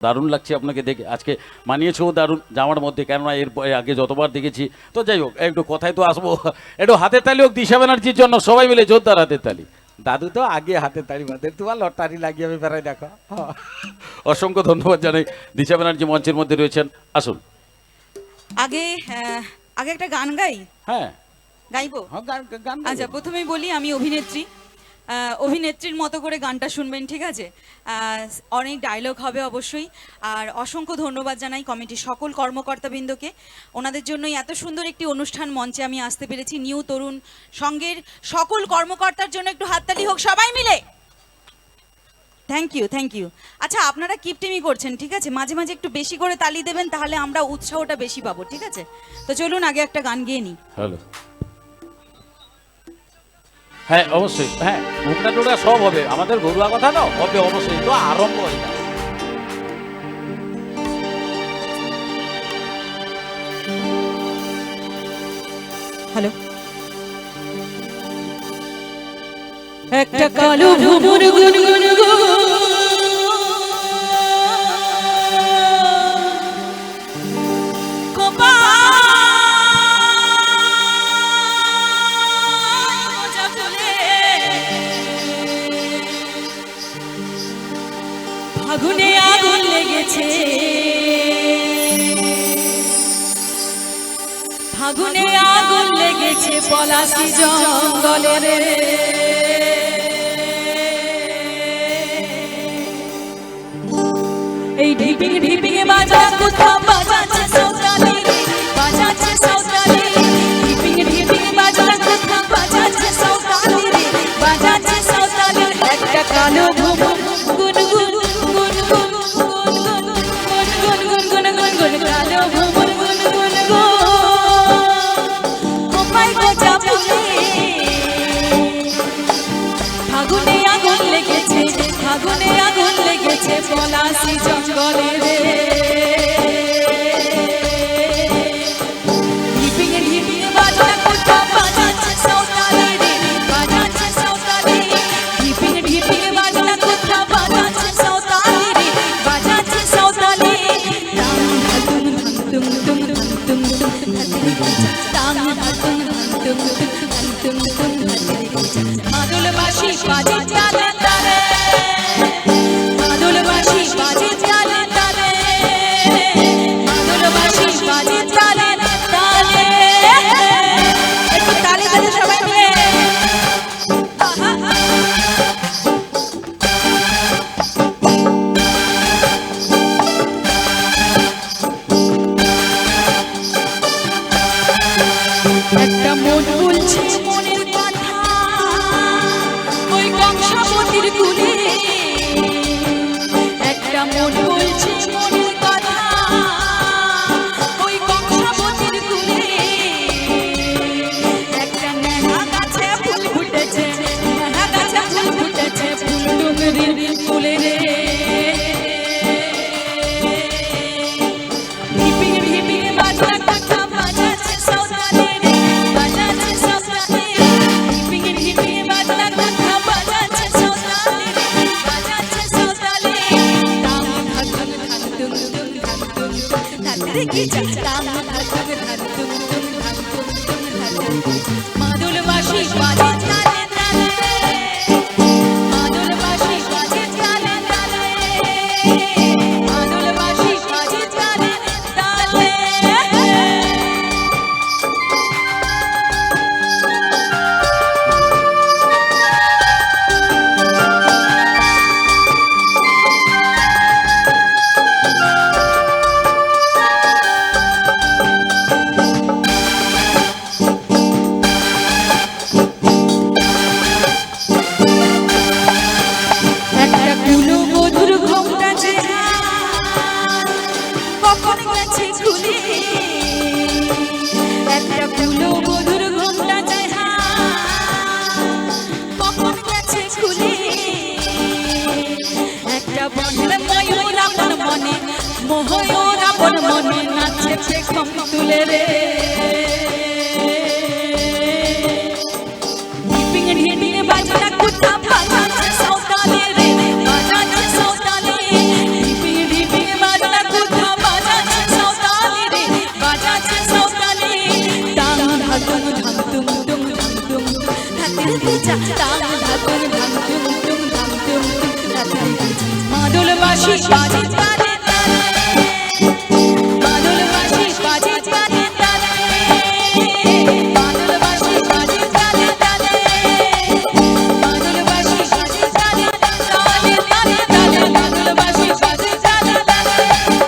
দারুণ লাগছে আপনাকে দেখে, আজকে মানিয়েছেও দারুণ জামার মধ্যে, কেননা এর আগে যতবার দেখেছি। তো যাই হোক, একটু কথায় তো আসবো, একটু হাতের তালি হোক দিশা ব্যানার্জির জন্য, সবাই মিলে জোরদার হাতের তালি। দাদু তো আগে হাতের তালি বাঁধে, তোমার লটারি লাগিয়ে আমি বেড়াই দেখো। অসংখ্য ধন্যবাদ জানাই। দিশা ব্যানার্জি মঞ্চের মধ্যে রয়েছেন, আসুন। আগে আগে একটা গান গাই। হ্যাঁ গাইবো? আচ্ছা, প্রথমেই বলি আমি অভিনেত্রী। অভিনেত্রীর মতো করে গানটা শুনবেন, ঠিক আছে? অনেক ডায়লগ হবে অবশ্যই। আর অসংখ্য ধন্যবাদ জানাই কমিটির সকল কর্মকর্তাবৃন্দকে, ওনাদের জন্যই এত সুন্দর একটি অনুষ্ঠান মঞ্চে আমি আসতে পেরেছি। নিউ তরুণ সঙ্গের সকল কর্মকর্তার জন্য একটু হাততালি হোক সবাই মিলে। Thank you, thank you. আচ্ছা, আপনারা কিপটিমি করছেন, ঠিক আছে? মাঝে মাঝে একটু বেশি করে তালি দেবেন, তাহলে আমরা উৎসাহটা বেশি পাবো, ঠিক আছে? তো চলুন আগে একটা গান গেয়ে নিই। হ্যালো, হ্যাঁ অবশ্যই, হ্যাঁ ঘুমটা টোটা সব হবে, আমাদের ঘরোয়া কথা না হবে অবশ্যই। তো আরম্ভ হয়ে যায়। হ্যালো। একটা কালো ভুবুর গুনগুন আগুনে আগুন লেগেছে, আগুনে আগুন লেগেছে পলাশি জঙ্গলে রে। এই ঢিপিং ঢিপিং বাজা কোথাও বাজাচ্ছে সৌতালি, বাজাচ্ছে সৌতালি। ঢিপিং ঢিপিং বাজা কোথাও বাজাচ্ছে সৌতালি, বাজাচ্ছে সৌতালি। একটা কালো ভুবুর গুনগুন গুনগুন গুনগুন গুনগুন গুনগুন গুন কালো ভুবুর গুনগুন গো কোপাই গোজা ফুলে। ফাগুনে আগুন লেগেছে, ফাগুনে আগুন লেগেছে পলাশি জঙ্গলে রে। ঢিপিং ঢিপিং বাজা কোথাও বাজাচ্ছে সৌতালি রে, বাজাচ্ছে সৌতালি। ঢিপিং ঢিপিং বাজা কোথাও বাজাচ্ছে সৌতালি রে, বাজাচ্ছে সৌতালি। তাং ধাতুং ধাতুং তুং ধাতুং তুং ধাতুরি তাং ধাতুং ধাতুং তুং ধাতুং তুং ধাতুরি মাদল বাঁশি বাজে তালে তালে, মাদল বাঁশি বাজে তালে তালে, মাদল বাঁশি বাজে তালে তালে। একটু তালে তালে সবাই মিলে। একটা মন বলছে মনের কথা ওই কংসাবতীর কুলে, একটা মন বলছে মনের কথা ওই কংসাবতীর কুলে। একটা নেহা গাছে ফুল ফুটেছে, নেহা গাছে ফুল ফুটেছে ফুল ডুঙরির কুলে রে। ঢিপিং ঢিপিং বাজা কথা বাজাচ্ছে সৌতালি রে, বাজাচ্ছে সৌতালি। ঢিপিং ঢিপিং বাজা কথা বাজাচ্ছে সৌতালি রে, বাজাচ্ছে সৌতালি। তাং ধাতুং ধাতুং তুং ধাতুং ধাতুরি কি তাং ধাতুং ধাতুং তুং ধাতুং তুং ধাতুরি মাদল বাঁশি বাজে তালে তালে, মাদল বাঁশি বাজে তালে তালে, মাদল বাঁশি বাজে তালে তালে। একটা কুলো মধুর ঘোমটা যে কখন গেছে খুলে, একটা কুলো মধুর ঘোমটা যে কখন গেছে খুলে। একটা বনের ময়ূর আপন মনে, ময়ূর আপন মনে নাচছে পেখম তুলে রে। ঢিপিং ঢিপিং বাজা কোথাও বাজাচ্ছে সৌতালি রে, বাজাচ্ছে সৌতালি। ঢিপিং ঢিপিং চা তাল ধাতুম ধাম তুম তুম ধাম তুম তুম তাতাই মাদল বাঁশি বাজে তালে তালে মাদল বাঁশি বাজে তালে তালে মাদল বাঁশি বাজে তালে তালে মাদল বাঁশি বাজে তালে তালে তালে তালে মাদল বাঁশি বাজে তালে তালে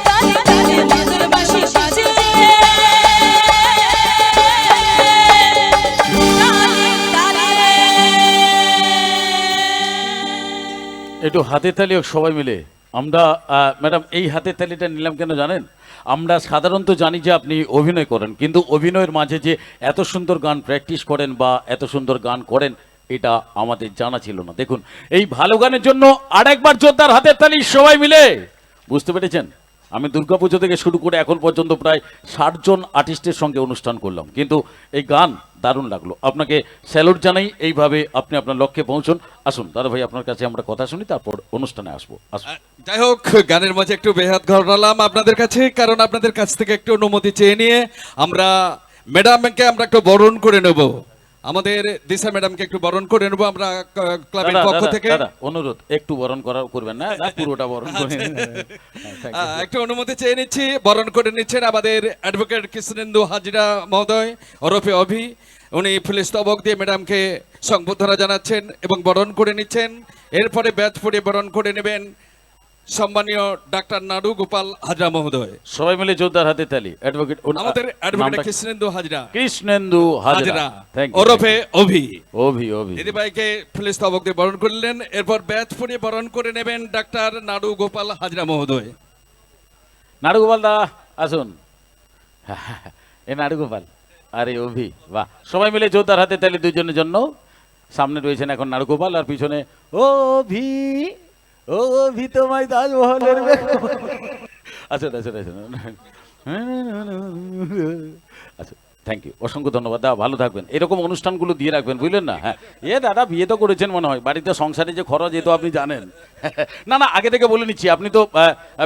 তালে তালে মাদল বাঁশি বাজে একটু হাতের তালি হোক সবাই মিলে। আমরা ম্যাডাম এই হাতের তালিটা নিলাম কেন জানেন? আমরা সাধারণত জানি যে আপনি অভিনয় করেন, কিন্তু অভিনয়ের মাঝে যে এত সুন্দর গান প্র্যাকটিস করেন বা এত সুন্দর গান করেন এটা আমাদের জানা ছিল না। দেখুন, এই ভালো গানের জন্য আরেকবার জোরদার হাতের তালি সবাই মিলে। বুঝতে পেরেছেন? আমি দুর্গাপুজো থেকে শুরু করে এখন পর্যন্ত প্রায় 60 জন আর্টিস্টের সঙ্গে অনুষ্ঠান করলাম, কিন্তু এই গান দারুণ লাগলো। আপনাকে স্যালুট জানাই। এইভাবে আপনি আপনার লক্ষ্যে পৌঁছুন। আসুন দাদা ভাই, আপনার কাছে আমরা কথা শুনি, তারপর অনুষ্ঠানে আসবো। আসুন। যাই হোক, গানের মাঝে একটু বেহাত ঘটালাম আপনাদের কাছে, কারণ আপনাদের কাছ থেকে একটু অনুমতি চেয়ে নিয়ে আমরা ম্যাডামকে আমরা একটু বরণ করে নেব। আমাদের দিশা ম্যাডামকে একটু বরণ করে নেব আমরা ক্লাবের দাদা, পক্ষ দাদা, থেকে। দাদা, অনুরোধ, একটু বরণ করবেন না, পুরোটা বরণ করে নিন। হ্যাঁ, thank you. একটু অনুমতি চেয়ে নিচ্ছি। বরণ করে নিচ্ছেন আমাদের অ্যাডভোকেট কৃষ্ণেন্দু হাজরা মহোদয় ওরফে অভি। উনি ফুলস্তবক দিয়ে ম্যাডামকে সংবর্ধনা জানাচ্ছেন এবং বরণ করে নিচ্ছেন। এরপরে ব্যাচ পরিয়ে বরণ করে নেবেন সম্মানীয় ডাক্তার নাড়ু গোপাল হাজরা মহোদয়। সবাই মিলে জোরদার হাতে তালি। অ্যাডভোকেট আমাদের advocate Krishnendu Hazra Krishnendu Hazra, Hazra thank you. ওরফে অভি। অভি অভি দিদিভাইকে ফুলস্তবক দিয়ে বরণ করলেন। এরপর ব্যাচ পরিয়ে বরণ করে নেবেন ডাক্তার নাড়ু গোপাল হাজরা মহোদয়। নাড়ুগোপাল দা আসুন। এ নাড়ুগোপাল, আরে অভি, বাহ। সবাই মিলে জোরদার হাতে তালি দুজনের জন্য। সামনে রয়েছেন এখন নাড়ুগোপাল, আর পিছনে অভি। অভি তোমায় তাজমহলের আসুন আসুন আসুন। আচ্ছা, থ্যাংক ইউ, অসংখ্য ধন্যবাদ দা, ভালো থাকবেন। এরকম অনুষ্ঠানগুলো দিয়ে রাখবেন, বুঝলেন না? হ্যাঁ, এ দাদা বিয়ে তো করেছেন মনে হয়, বাড়িতে সংসারে যে খরচ এ তো আপনি জানেন। না না, আগে থেকে বলে নিচ্ছি, আপনি তো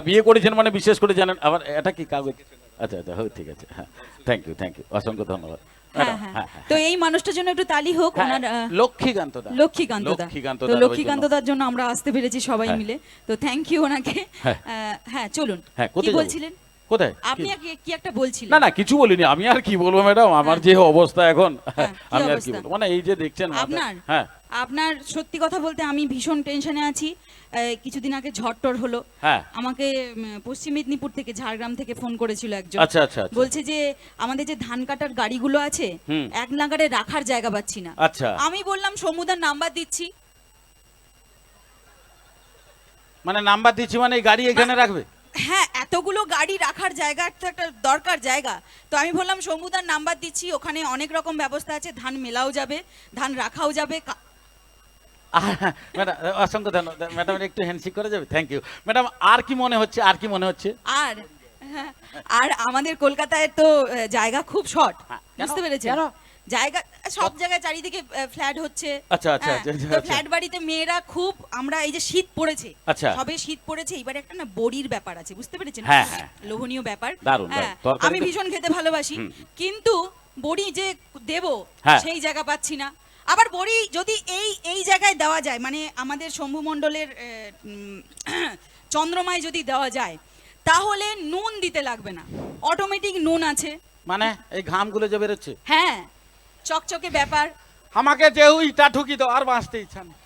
বিয়ে করেছেন মানে বিশেষ করে জানেন। আবার এটা কি কাগজ? আচ্ছা আচ্ছা, হোক, ঠিক আছে। হ্যাঁ, থ্যাংক ইউ থ্যাংক ইউ, অসংখ্য ধন্যবাদ। হ্যাঁ, ম্যাডাম, হ্যাঁ। হ্যাঁ, হ্যাঁ। তো এই মানুষটার জন্য একটু তালি হোক। হ্যাঁ, ওনার লক্ষ্মীকান্ত দা। লক্ষ্মীকান্ত দা। লক্ষ্মীকান্ত তো দা, লক্ষ্মীকান্ত দার জন্য আমরা আসতে পেরেছি সবাই হ্যাঁ। মিলে। তো থ্যাংক ইউ ওনাকে। হ্যাঁ। হ্যাঁ, চলুন। হ্যাঁ, কি কোথায় যাবো? বলছিলেন কোথায়? আপনি? কি একটা বলছিলেন? না না, কিছু বলিনি। আমি আর কি বলবো ম্যাডাম, আমার যে অবস্থা এখন, হ্যাঁ, কি আমি আর কি অবস্থা? বলবো, মানে এই যে দেখছেন মাথায়- আপনার হ্যাঁ আপনার সত্যি কথা বলতে আমি ভীষণ টেনশনে আছি। কিছুদিন আগে ঝড় হলো। হ্যাঁ। আমাকে পশ্চিম মেদিনীপুর থেকে, ঝাড়গ্রাম থেকে ফোন করেছিল একজন। আচ্ছা আচ্ছা আচ্ছা। বলছে যে আমাদের যে ধান কাটার গাড়িগুলো আছে হুম। এক নাগারে রাখার জায়গা পাচ্ছি না। আচ্ছা, আমি বললাম সমুদার নাম্বার দিচ্ছি। মানে নাম্বার দিচ্ছি মানে এই গাড়ি এখানে রাখবে? হ্যাঁ, এতগুলো গাড়ি রাখার জায়গা তো একটা দরকার জায়গা। তো আমি বললাম সমুদার নাম্বার দিচ্ছি, ওখানে অনেক রকম ব্যবস্থা আছে, ধান মেলাও যাবে, ধান রাখাও যাবে। ম্যাডাম, অসংখ্য ধন্যবাদ ম্যাডাম, একটু হ্যান্ডশেক করা যাবে? Thank you madam. আর কি মনে হচ্ছে, আর কি মনে হচ্ছে? আর আর আমাদের কলকাতায় তো জায়গা খুব শর্ট, হ্যাঁ, কেন? বুঝতে পেরেছেন? কেন? জায়গা সব জায়গায় চারিদিকে ফ্ল্যাট হচ্ছে। আচ্ছা, আচ্ছা, হ্যাঁ, আচ্ছা, আচ্ছা, তো আচ্ছা। ফ্ল্যাট বাড়িতে মেয়েরা খুব, আমরা এই যে শীত পড়েছে, আচ্ছা। সবে শীত পড়েছে, এবারে একটা না বড়ির ব্যাপার আছে, বুঝতে পেরেছেন? হ্যাঁ, হ্যাঁ। লোভনীয় ব্যাপার। দারুণ, হ্যাঁ, দারুণ। তরকারি আমি তো- ভীষণ খেতে ভালোবাসি, কিন্তু বড়ি যে দেব হ্যাঁ। সেই জায়গা পাচ্ছি না। আবার বড়ি যদি এই এই জায়গায় দেওয়া যায়, মানে আমাদের শম্ভু মণ্ডলের চন্দ্রমায় যদি দেওয়া যায়, তাহলে নুন দিতে লাগবে না, অটোমেটিক নুন আছে। মানে এই ঘামগুলো যে বেরোচ্ছে, হ্যাঁ, চকচকে ব্যাপার। আমাকে যেও ইটা ঠুকি তো আর বাঁচতে ইচ্ছা নেই।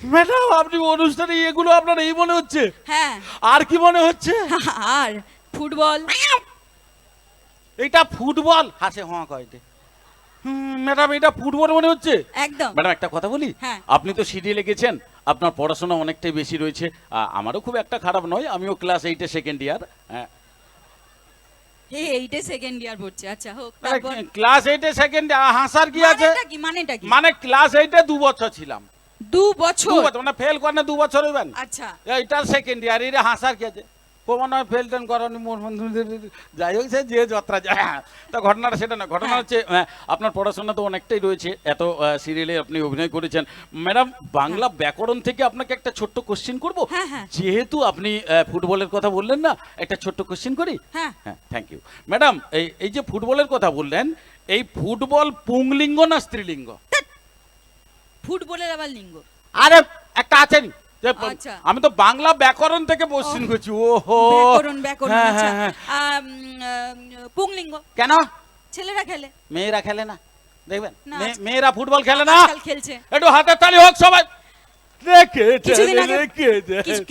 ম্যাডাম, আপনি অনুষ্ঠানে এগুলো আপনার এই মনে হচ্ছে? হ্যাঁ, আর কি মনে হচ্ছে? আর ফুটবল। এটা ফুটবল? হাসে হওয়া কয়টে। ম্যাডাম, এটা ফুটবল মনে হচ্ছে? একদম। ম্যাডাম, একটা কথা বলি। হ্যাঁ। আপনি তো সিরিয়ালে গেছেন, আপনার পড়াশোনা অনেকটাই বেশি রয়েছে। আমারও খুব একটা খারাপ নয়, আমিও ক্লাস 8-এ সেকেন্ড ইয়ার। এইটে সেকেন্ড ইয়ার পড়ছে, আচ্ছা হোক। তারপর ক্লাস 8-এ সেকেন্ড, হাসার কি আছে? মানেটা কি? মানে ক্লাস 8-এ 2 বছর ছিলাম। 2 2 বছর? বছর মানে ফেল করে না 2 বছর হইবেন? আচ্ছা। এইটা সেকেন্ড ইয়ার, এটা হাসার কি আছে? প্রমাণ হয় ফেল টেন করানি মোর বন্ধুদের, যাই হোক সে যে যাত্রা যায়। তা ঘটনাটা সেটা না, ঘটনা হ্যাঁ। হচ্ছে আপনার পড়াশোনা তো অনেকটাই রয়েছে, এত সিরিয়ালে আপনি অভিনয় করেছেন। ম্যাডাম, বাংলা ব্যাকরণ থেকে আপনাকে একটা ছোট্ট কোশ্চেন করব। হ্যাঁ, হ্যাঁ। যেহেতু আপনি ফুটবলের কথা বললেন না, একটা ছোট্ট কোশ্চেন করি। হ্যাঁ। হ্যাঁ, থ্যাংক ইউ ম্যাডাম। এই যে ফুটবলের কথা বললেন, এই ফুটবল পুংলিঙ্গ না স্ত্রীলিঙ্গ? ফুটবলের আবার লিঙ্গ। আরে একটা আছে নি যে আচ্ছা। আমি তো বাংলা ব্যাকরণ থেকে কোশ্চিন করছি। ওহো ব্যাকরণ হ্যাঁ, আচ্ছা। হ্যাঁ, পুংলিঙ্গ। কেন ছেলেরা খেলে, মেয়েরা খেলে না? দেখবেন না, মেয়েরা ফুটবল খেলে না? আজকাল খেলছে। একটু হাতের তালি হোক সবাই। কিছুদিন আগে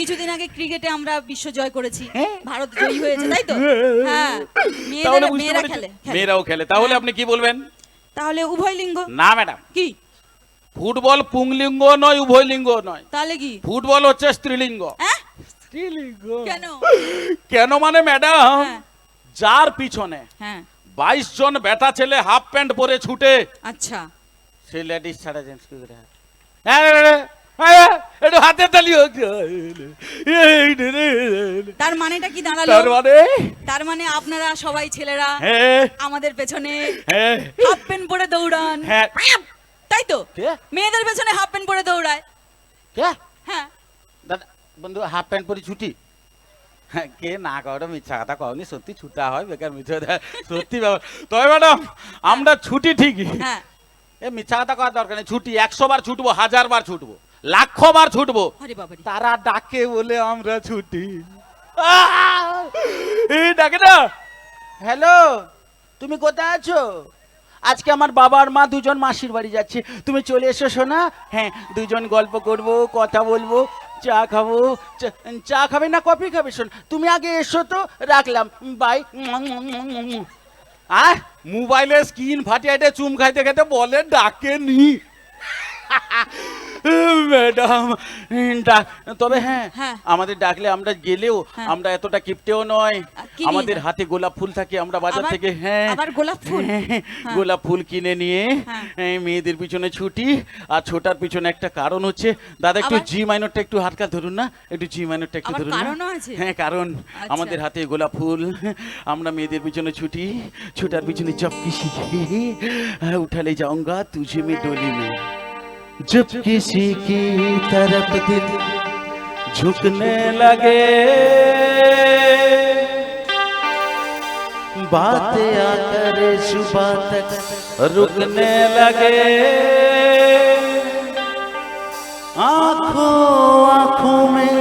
কিছুদিন আগে ক্রিকেটে আমরা বিশ্ব জয় করেছি, হ্যাঁ। ভারত জয়ী হয়েছে, তাই তো? হ্যাঁ, তাহলে বুঝতে মেয়েরা পেরেছি। খেলে। মেয়েরাও খেলে, তাহলে হ্যাঁ। আপনি কি বলবেন? তাহলে উভয় লিঙ্গ। না ম্যাডাম, কি? ফুটবল পুংলিঙ্গ নয়, উভয় লিঙ্গ নয়। তাহলে কি? ফুটবল হচ্ছে স্ত্রীলিঙ্গ। হ্যাঁ? স্ত্রীলিঙ্গ কেন? কেন মানে ম্যাডাম, হ্যাঁ। যার পিছনে হ্যাঁ, 22 জন বেটা ছেলে হাফ প্যান্ট পরে ছুটে, আচ্ছা। সেই লেডিস ছাড়া জেন্টস কি করে হয়? হ্যাঁ, একটু হাতে তালি হোক। তার মানেটা কি দাঁড়ালো? তার মানে আপনারা সবাই ছেলেরা হ্যাঁ, আমাদের পেছনে হ্যাঁ, হাফ প্যান্ট পরে দৌড়ান, হ্যাঁ। তাই তো? কে? মেয়েদের পেছনে হাফ প্যান্ট পরে দৌড়ায়। কে? হ্যাঁ, দাদা বন্ধু হাফ প্যান্ট পরে ছুটি? হ্যাঁ, কে না কাউটা মিথ্যা কথা কওনি, সত্যি ছুটা হয়, বেকার মিথ্যা কথা, সত্যি ব্যাপার। তবে ম্যাডাম আমরা ছুটি ঠিকই, হ্যাঁ। এ মিথ্যা কথা কওয়ার দরকার নেই। ছুটি 100 বার ছুটবো, 1000 বার ছুটবো, লাখ বার ছুটবো, আরে বাবারে। তারা ডাকে বলে আমরা ছুটি। এই ডাকে না, হ্যালো তুমি কোথায় আছো? আজকে আমার বাবা আর মা দুজন মাসির বাড়ি যাচ্ছে, তুমি চলে এসো শোনা। হ্যাঁ, দুজন গল্প করব, কথা বলবো, চা খাবো। চা খাবে না কফি খাবে? শোন তুমি আগে এসো তো, রাখলাম, বাই। আহ, মোবাইলে স্ক্রিন ফাটিয়ে এটা চুম খাইতে খাইতে বলে ডাকে নি। ম্যাডাম তবে হ্যাঁ, হ্যাঁ। আমাদের ডাকলে আমরা গেলেও হ্যাঁ। আমরা এতটা কিপটেও নয়। কি নিয়ে আমাদের যান? হাতে গোলাপ ফুল থাকে, আমরা বাজার আবার- থেকে হ্যাঁ আবার গোলাপ ফুল? হ্যাঁ। গোলাপ ফুল কিনে নিয়ে হ্যাঁ। মেয়েদের পিছনে ছুটি। আর ছোটার পিছনে একটা কারণ হচ্ছে, দাদা একটু আবার? জি মাইনরটা একটু হালকা ধরুন না, একটু জি মাইনরটা একটু আবার ধরুন না। কারণও আছে? হ্যাঁ কারণ আচ্ছা। আমাদের হাতে গোলাপ ফুল, আমরা মেয়েদের পিছনে ছুটি, ছোটার পিছনে চপকি শিখে উঠালে যাऊंगा तुझे मैं डोली में, जब किसी की तरफ दिल झुकने लगे, बातें आकर सुबह तक रुकने लगे, आंखों आंखों में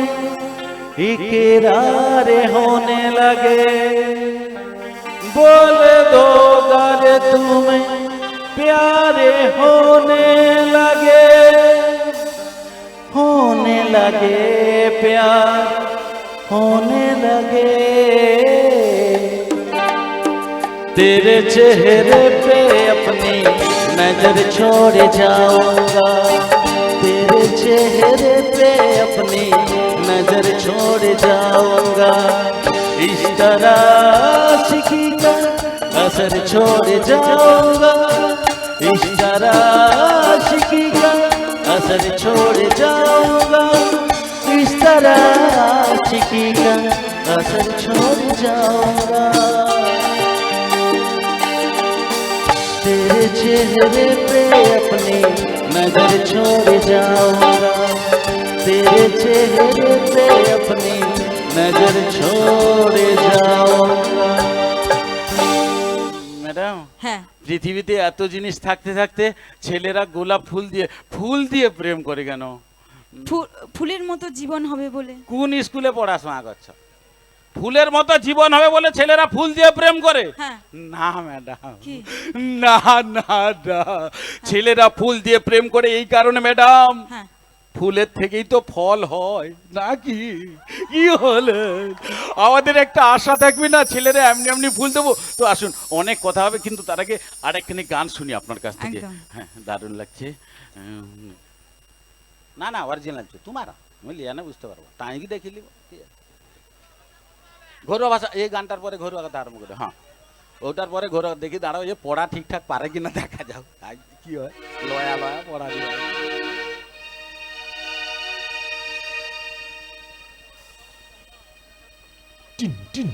इकरार होने लगे, बोल दो गर तुम्हें प्यारे होने लगे प्यार होने लगे, तेरे चेहरे पे अपनी नजर छोड़ जाऊंगा, तेरे चेहरे पे अपनी नजर छोड़ जाऊंगा, इस तरह आशिकी का असर छोड़ जाऊंगा, इस तरह आशिकी का असर छोड़ जाऊंगा, इस तरह आशिकी का असर छोड़ जाऊंगा, तेरे चेहरे पे अपनी नजर छोड़ जाऊंगा, तेरे चेहरे पे अपनी नजर छोड़ जाऊंगा। ম্যাডাম হ্যাঁ, পৃথিবীতে এত জিনিস থাকতে থাকতে ছেলেরা গোলাপ ফুল দিয়ে প্রেম করে কেন? ফুলের মতো জীবন হবে বলে। কোন স্কুলে পড়াশোনা করছো? ফুলের মতো জীবন হবে বলে ছেলেরা ফুল দিয়ে প্রেম করে? হ্যাঁ। না ম্যাডাম, কি? না না না, ছেলেরা ফুল দিয়ে প্রেম করে এই কারণে ম্যাডাম, হ্যাঁ, ফুলের থেকেই তো ফল হয় নাকি? কি হলো, আমাদের একটা আশা থাকবে না ছেলেরা এমনি এমনি ফুল দেবো? তো আসুন, অনেক কথা হবে, কিন্তু তার আগে আরেকখানি গান শুনি আপনার কাছ থেকে। একদম। হ্যাঁ দারুণ লাগছে। না না অরিজিনাল তোমার আমি লিয়া না বুঝতে পারবো, তাই কি দেখে নিব। ঘরোয়া ভাষা, এই গানটার পরে ঘরোয়া কথা আরম্ভ করে। হ্যাঁ, ওটার পরে ঘরোয়া দেখি, দাঁড়াও যে পড়া ঠিকঠাক পারে কিনা দেখা যাও, কি হয় লয়া লয়া পড়া দিয়ে। টিন টিন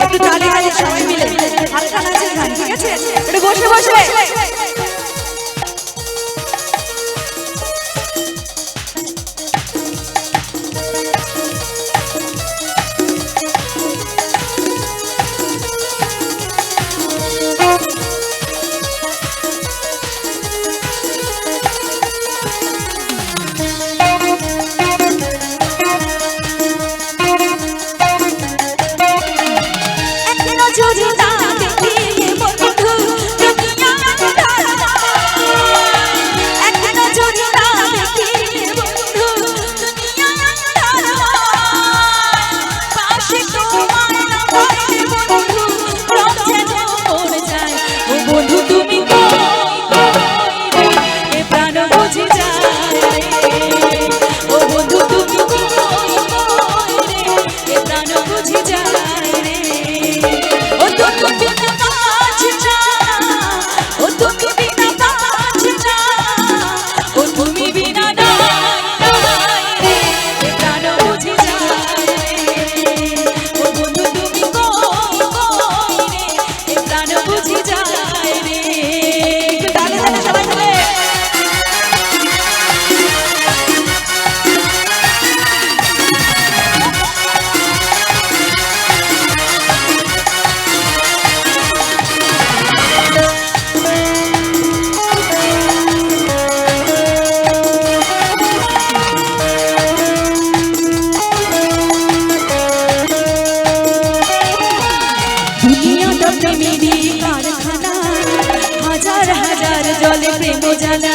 একটু তালি তালি সবাই মিলে হালকা নাচের গান, ঠিক আছে? একটু বসে বসে জ্বালা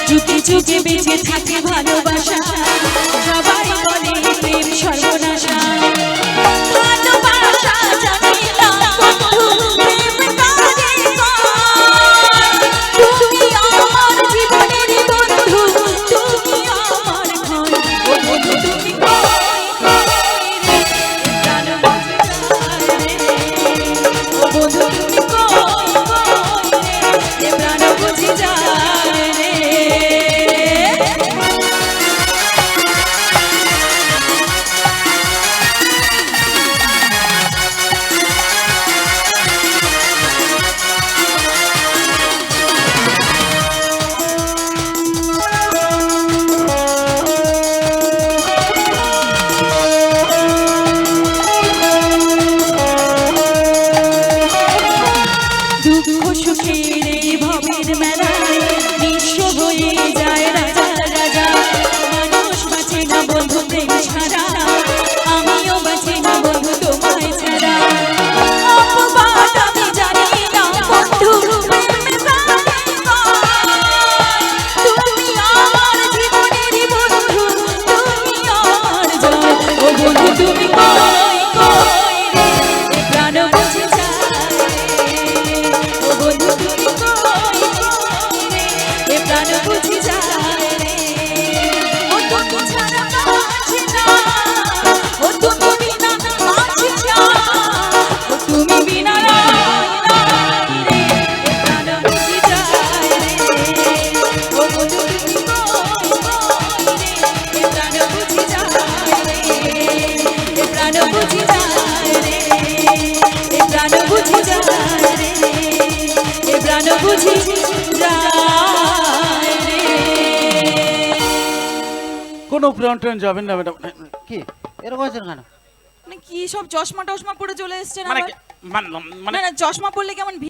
চুপি চুপি বেঁচে থাকে ভালোবাসা সবাই বলে প্রেম সর্বনাশা ভালোবাসা জানি না বন্ধু প্রেম কারে কয় তুমি আমার জীবনের বন্ধু তুমি আমার ঘর ও বন্ধু তুমি কই রে প্রাণ বুঝে যায় রে ও বন্ধু তুমি কই রে প্রাণ বুঝে যায় রে দুঃখ সুখের এই ভবের মেলায় নিঃস্ব হয়ে যায় রাজা রাজা মানুষ বাঁচে না বন্ধু প্রেম ছাড়া আমিও বাঁচি না বন্ধু তোমায় ছাড়া অপবাদ আমি জানি না বন্ধু প্রেম কারে কয় তুমি আমার জীবনের বন্ধু তুমি আমার জয় ও বন্ধু তুমি কই রে এ প্রাণ বুঝে যায় ও বন্ধু তুমি কই রে এ প্রাণ বুঝে যায় রে ও তুমি ছাড়া বাঁচি না ও তুমি বিনা বাঁচি না ও তুমি বিনা নাই রে এ প্রাণ বুঝে যায় রে ও বন্ধু তুমি কই রে এ প্রাণ বুঝে যায় রে এ প্রাণ বুঝে যায় রে এ প্রাণ বুঝে যায় রে এ প্রাণ বুঝে যায় রে কোনো প্রাণ ট্রেন যাবেন না ম্যাডাম কি এরকম হয়েছে কেন? মানে কি সব চশমা টশমা পরে চলে এসছেন মানে আবার? কি- মানে না না চশমা পরলে কেমন